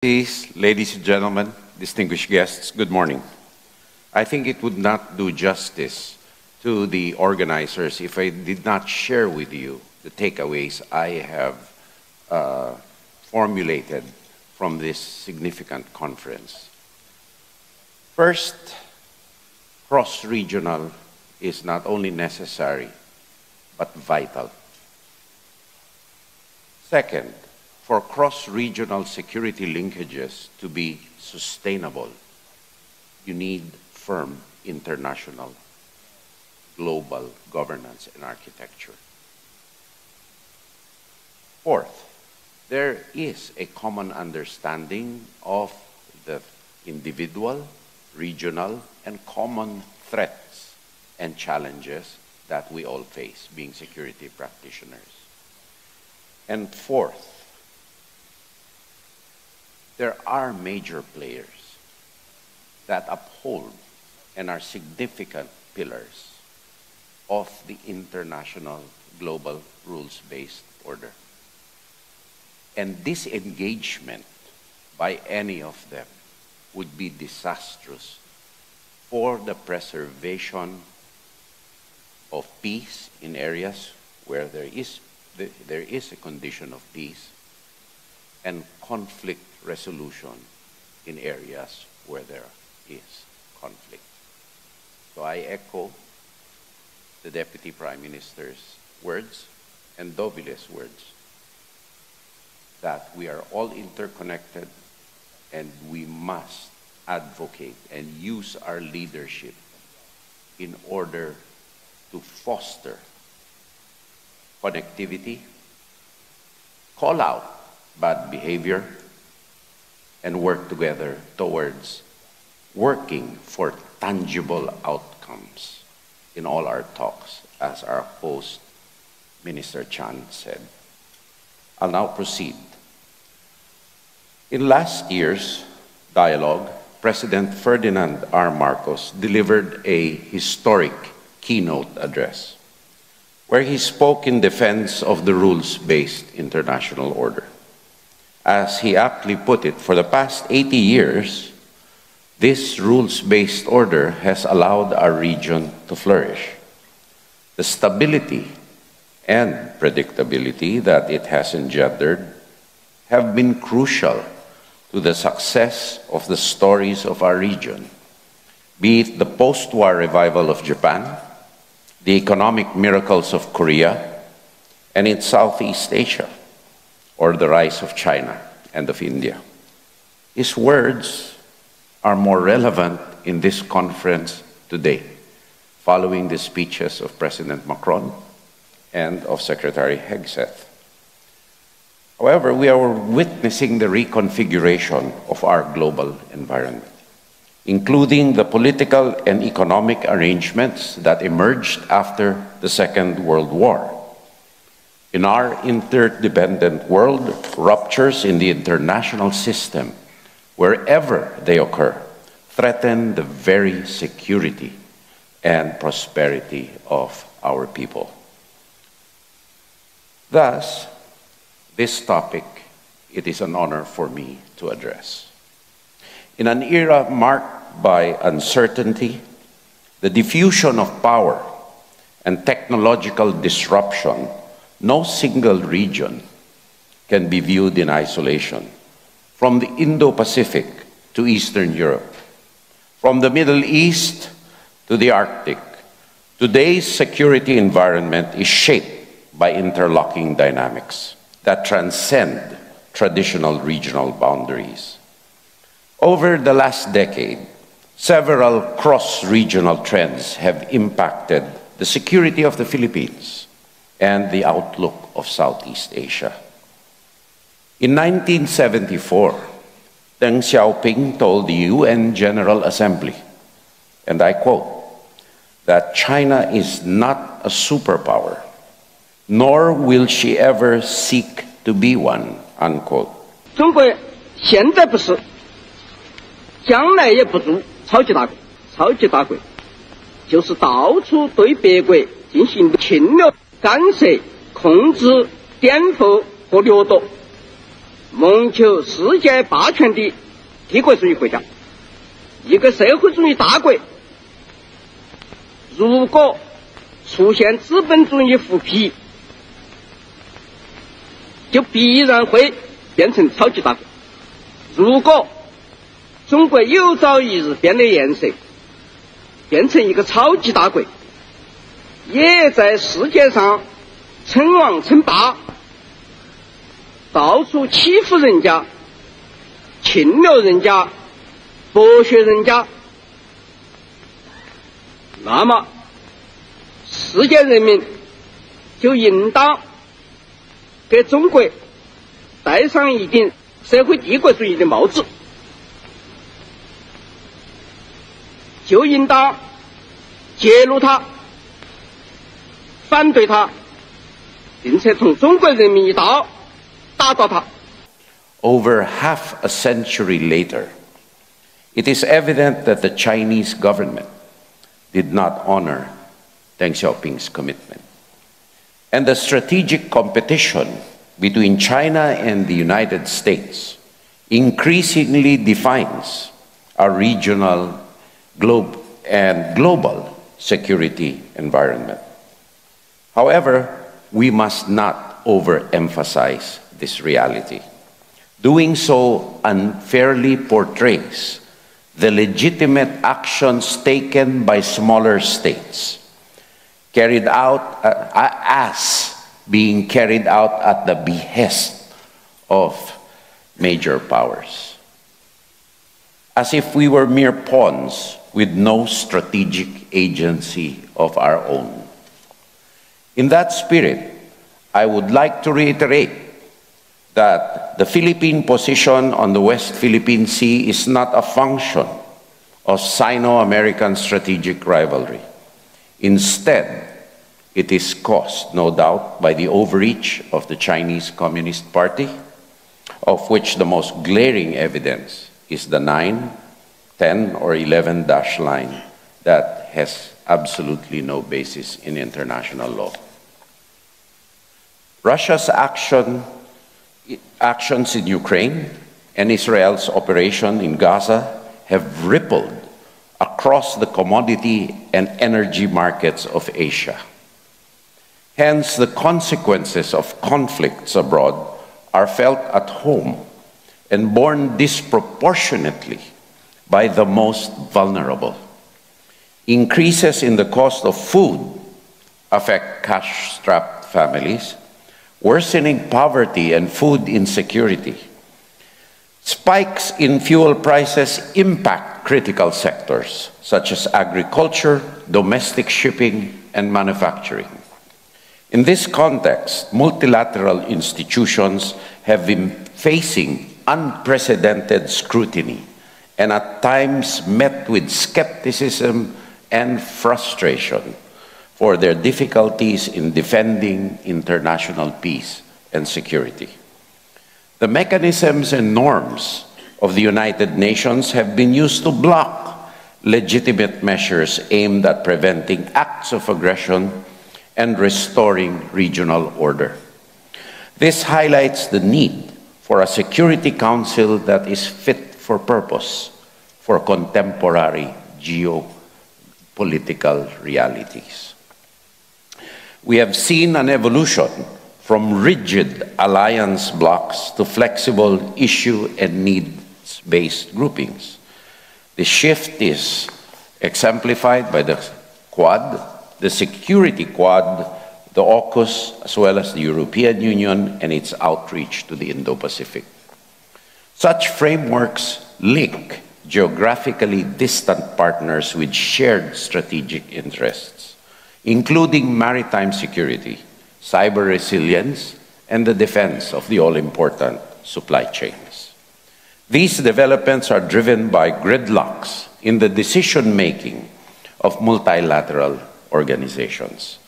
Please, ladies and gentlemen, distinguished guests, good morning. I think it would not do justice to the organizers if I did not share with you the takeaways I have formulated from this significant conference. First, cross-regional is not only necessary, but vital. Second, for cross-regional security linkages to be sustainable, you need firm international, global governance and architecture. Fourth, there is a common understanding of the individual, regional, and common threats and challenges that we all face, being security practitioners. And fourth, there are major players that uphold and are significant pillars of the international global rules-based order. And disengagement by any of them would be disastrous for the preservation of peace in areas where there is a condition of peace, and conflict resolution in areas where there is conflict. So I echo the Deputy Prime Minister's words and Dovile's words that we are all interconnected and we must advocate and use our leadership in order to foster connectivity, call out bad behavior, and work together towards working for tangible outcomes in all our talks, as our host, Minister Chan, said. I'll now proceed. In last year's dialogue, President Ferdinand R. Marcos delivered a historic keynote address where he spoke in defense of the rules-based international order. As he aptly put it, for the past 80 years, this rules-based order has allowed our region to flourish. The stability and predictability that it has engendered have been crucial to the success of the stories of our region, be it the post-war revival of Japan, the economic miracles of Korea, and in Southeast Asia, or the rise of China and of India. His words are more relevant in this conference today, following the speeches of President Macron and of Secretary Hegseth. However, we are witnessing the reconfiguration of our global environment, including the political and economic arrangements that emerged after the Second World War. In our interdependent world, ruptures in the international system, wherever they occur, threaten the very security and prosperity of our people. Thus, this topic, it is an honor for me to address. In an era marked by uncertainty, the diffusion of power, and technological disruption, no single region can be viewed in isolation. From the Indo-Pacific to Eastern Europe, from the Middle East to the Arctic, today's security environment is shaped by interlocking dynamics that transcend traditional regional boundaries. Over the last decade, several cross-regional trends have impacted the security of the Philippines and the outlook of Southeast Asia. In 1974, Deng Xiaoping told the UN General Assembly, and I quote, that China is not a superpower, nor will she ever seek to be one, unquote. 中国现在不是，将来也不做超级大国。超级大国就是到处对别国进行侵略、干涉、控制、颠覆和掠夺。谋求世界霸权的帝国主义国家。一个社会主义大国如果出现资本主义复辟，就必然会变成超级大国。如果中国有朝一日变了颜色，变成一个超级大国，也在世界上称王称霸，到处欺负人家，侵略人家，剥削人家，那么世界人民就应当给中国戴上一顶社会帝国主义的帽子，就应当揭露它，反对它，并且同中国人民一道打倒它。 Over half a century later, it is evident that the Chinese government did not honor Deng Xiaoping's commitment. And the strategic competition between China and the United States increasingly defines our regional, global security environment. However, we must not overemphasize this reality. Doing so unfairly portrays the legitimate actions taken by smaller states, carried out as being carried out at the behest of major powers, as if we were mere pawns with no strategic agency of our own. In that spirit, I would like to reiterate that the Philippine position on the West Philippine Sea is not a function of Sino-American strategic rivalry. Instead, it is caused, no doubt, by the overreach of the Chinese Communist Party, of which the most glaring evidence is the 9, 10, or 11 dash line that has absolutely no basis in international law. Russia's actions in Ukraine and Israel's operation in Gaza have rippled across the commodity and energy markets of Asia. Hence, the consequences of conflicts abroad are felt at home and borne disproportionately by the most vulnerable. Increases in the cost of food affect cash-strapped families, worsening poverty and food insecurity. Spikes in fuel prices impact critical sectors such as agriculture, domestic shipping, and manufacturing. In this context, multilateral institutions have been facing unprecedented scrutiny and at times met with skepticism and frustration for their difficulties in defending international peace and security. The mechanisms and norms of the United Nations have been used to block legitimate measures aimed at preventing acts of aggression and restoring regional order. This highlights the need for a Security Council that is fit for purpose for contemporary geopolitical realities. We have seen an evolution from rigid alliance blocks to flexible issue and needs-based groupings. The shift is exemplified by the Quad, the Security Quad, the AUKUS, as well as the European Union and its outreach to the Indo-Pacific. Such frameworks link geographically distant partners with shared strategic interests, including maritime security, cyber resilience, and the defense of the all-important supply chains. These developments are driven by gridlocks in the decision-making of multilateral organizations,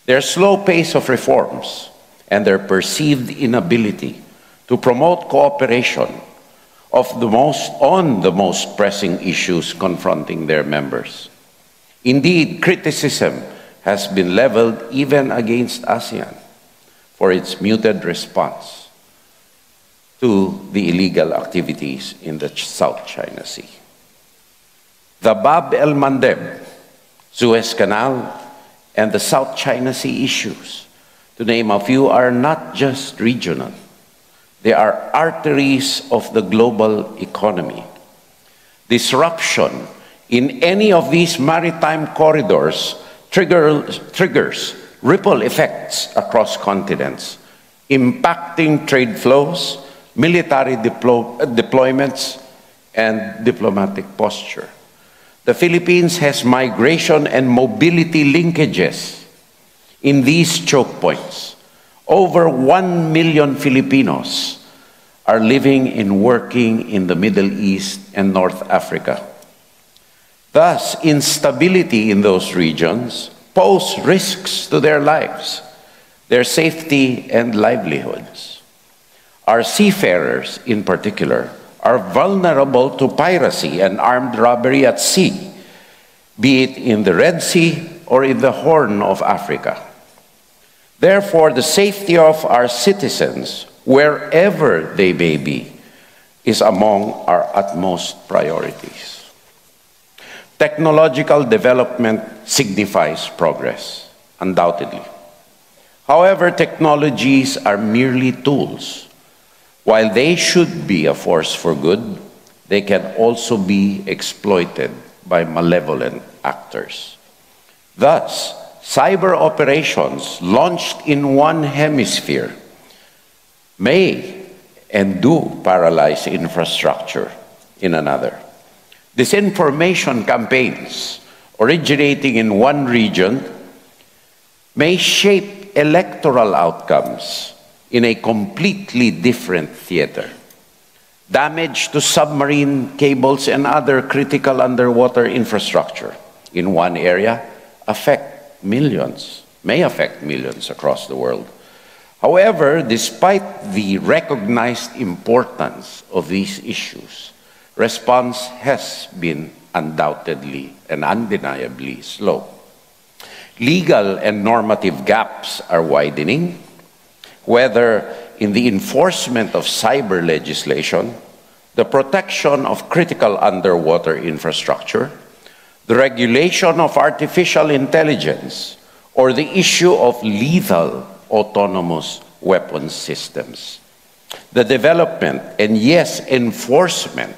their slow pace of reforms, and their perceived inability to promote cooperation on the most pressing issues confronting their members. Indeed, criticism has been leveled even against ASEAN for its muted response to the illegal activities in the South China Sea. The Bab el-Mandeb, Suez Canal, and the South China Sea issues, to name a few, are not just regional. They are arteries of the global economy. Disruption in any of these maritime corridors triggers ripple effects across continents, impacting trade flows, military deployments, and diplomatic posture. The Philippines has migration and mobility linkages in these choke points. Over 1 million Filipinos are living and working in the Middle East and North Africa. Thus, instability in those regions pose risks to their lives, their safety and livelihoods. Our seafarers, in particular, are vulnerable to piracy and armed robbery at sea, be it in the Red Sea or in the Horn of Africa. Therefore, the safety of our citizens, wherever they may be, is among our utmost priorities. Technological development signifies progress, undoubtedly. However, technologies are merely tools. While they should be a force for good, they can also be exploited by malevolent actors. Thus, cyber operations launched in one hemisphere may and do paralyze infrastructure in another. Disinformation campaigns originating in one region may shape electoral outcomes in a completely different theater. Damage to submarine cables and other critical underwater infrastructure in one area may affect millions across the world. However, despite the recognized importance of these issues, response has been undoubtedly and undeniably slow. Legal and normative gaps are widening, whether in the enforcement of cyber legislation, the protection of critical underwater infrastructure, the regulation of artificial intelligence, or the issue of lethal autonomous weapons systems. The development and, yes, enforcement,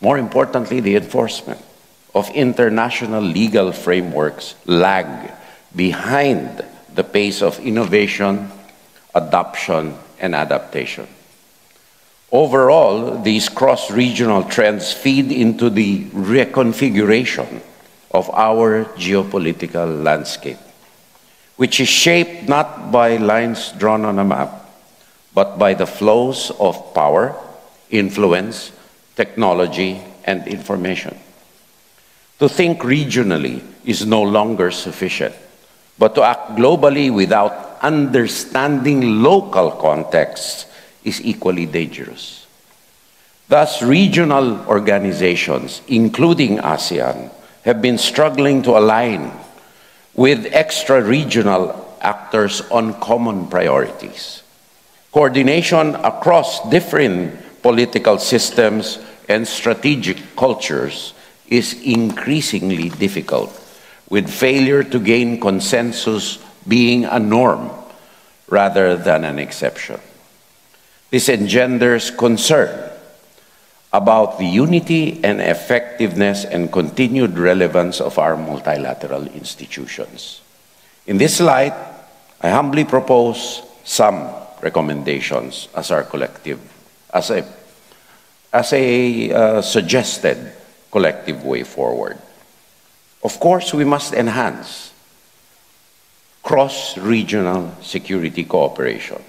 more importantly, the enforcement of international legal frameworks lag behind the pace of innovation, adoption, and adaptation. Overall, these cross-regional trends feed into the reconfiguration of our geopolitical landscape, which is shaped not by lines drawn on a map, but by the flows of power, influence, technology, and information. To think regionally is no longer sufficient, but to act globally without understanding local contexts is equally dangerous. Thus, regional organizations, including ASEAN, have been struggling to align with extra-regional actors on common priorities. Coordination across different political systems and strategic cultures is increasingly difficult, with failure to gain consensus being a norm rather than an exception. This engenders concern about the unity and effectiveness and continued relevance of our multilateral institutions. In this light, I humbly propose some recommendations as a suggested collective way forward. Of course, we must enhance cross-regional security cooperation.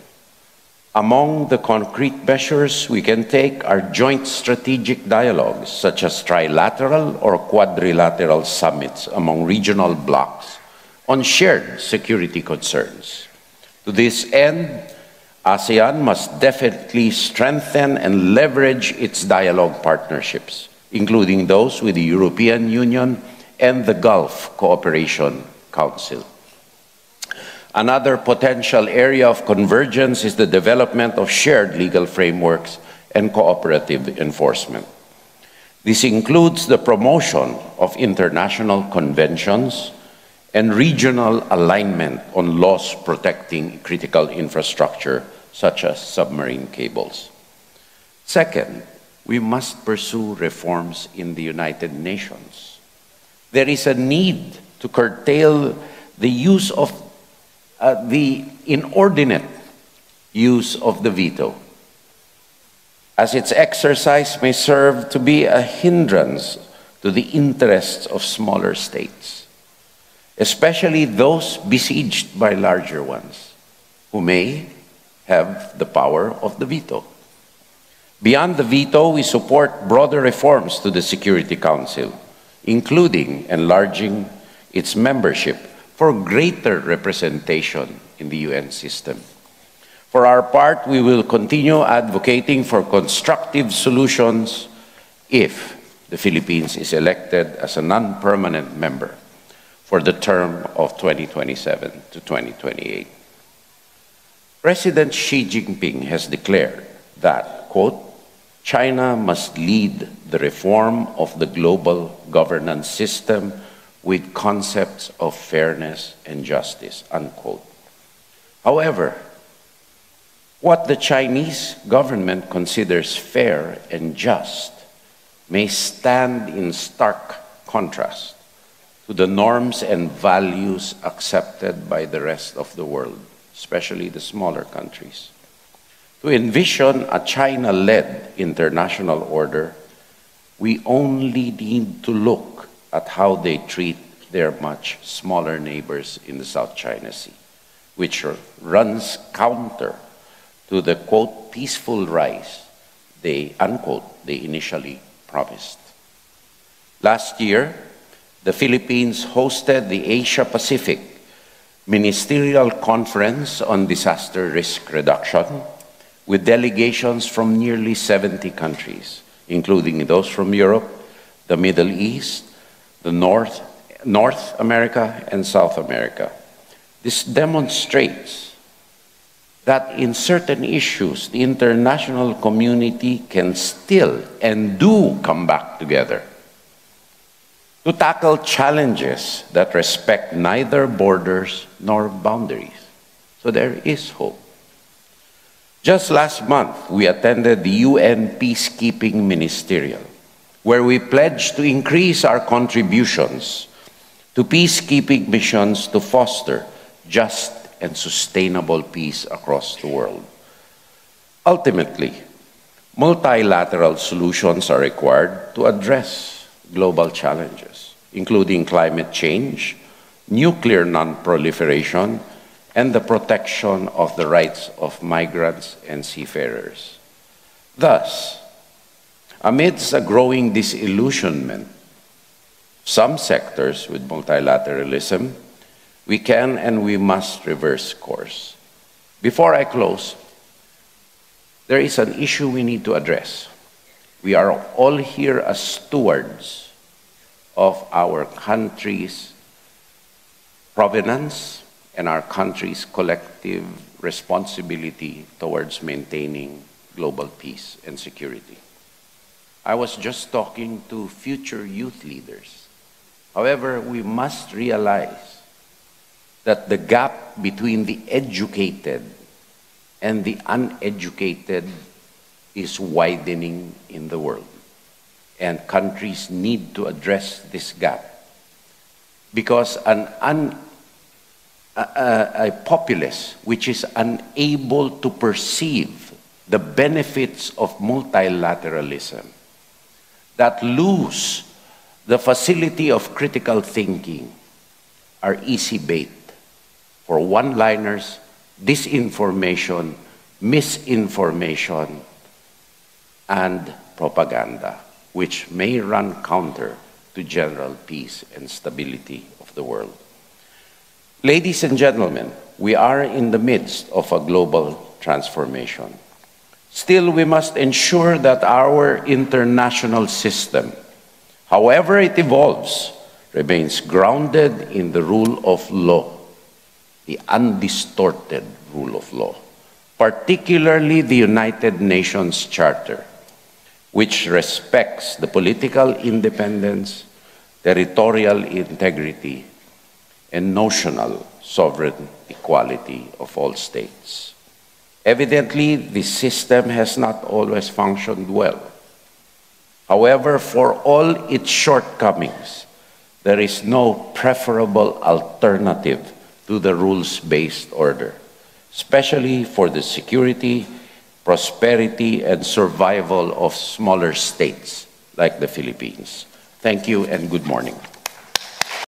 Among the concrete measures we can take are joint strategic dialogues, such as trilateral or quadrilateral summits among regional blocs on shared security concerns. To this end, ASEAN must definitely strengthen and leverage its dialogue partnerships, including those with the European Union and the Gulf Cooperation Council. Another potential area of convergence is the development of shared legal frameworks and cooperative enforcement. This includes the promotion of international conventions and regional alignment on laws protecting critical infrastructure, such as submarine cables. Second, we must pursue reforms in the United Nations. There is a need to curtail the use of the inordinate use of the veto, as its exercise may serve to be a hindrance to the interests of smaller states, especially those besieged by larger ones, who may have the power of the veto. Beyond the veto, we support broader reforms to the Security Council, including enlarging its membership for greater representation in the UN system. For our part, we will continue advocating for constructive solutions if the Philippines is elected as a non-permanent member for the term of 2027 to 2028. President Xi Jinping has declared that, quote, China must lead the reform of the global governance system with concepts of fairness and justice, unquote. However, what the Chinese government considers fair and just may stand in stark contrast to the norms and values accepted by the rest of the world, especially the smaller countries. To envision a China-led international order, we only need to look at how they treat their much smaller neighbors in the South China Sea, which runs counter to the, quote, peaceful rise they, unquote, they initially promised. Last year, the Philippines hosted the Asia-Pacific Ministerial Conference on Disaster Risk Reduction with delegations from nearly 70 countries, including those from Europe, the Middle East, the North America, and South America. This demonstrates that in certain issues, the international community can still and do come back together to tackle challenges that respect neither borders nor boundaries. So there is hope. Just last month, we attended the UN Peacekeeping Ministerial, where we pledged to increase our contributions to peacekeeping missions to foster just and sustainable peace across the world. Ultimately, multilateral solutions are required to address global challenges, including climate change, nuclear non-proliferation, and the protection of the rights of migrants and seafarers. Thus, amidst a growing disillusionment, some sectors with multilateralism, we can and we must reverse course. Before I close, there is an issue we need to address. We are all here as stewards of our country's provenance and our country's collective responsibility towards maintaining global peace and security. I was just talking to future youth leaders. However, we must realize that the gap between the educated and the uneducated is widening in the world. And countries need to address this gap, because a populace which is unable to perceive the benefits of multilateralism, that lose the facility of critical thinking, are easy bait for one-liners, disinformation, misinformation, and propaganda, which may run counter to general peace and stability of the world. Ladies and gentlemen, we are in the midst of a global transformation. Still, we must ensure that our international system, however it evolves, remains grounded in the rule of law, the undistorted rule of law, particularly the United Nations Charter, which respects the political independence, territorial integrity, and notional sovereign equality of all states. Evidently, this system has not always functioned well. However, for all its shortcomings, there is no preferable alternative to the rules-based order, especially for the security, prosperity, and survival of smaller states like the Philippines. Thank you and good morning.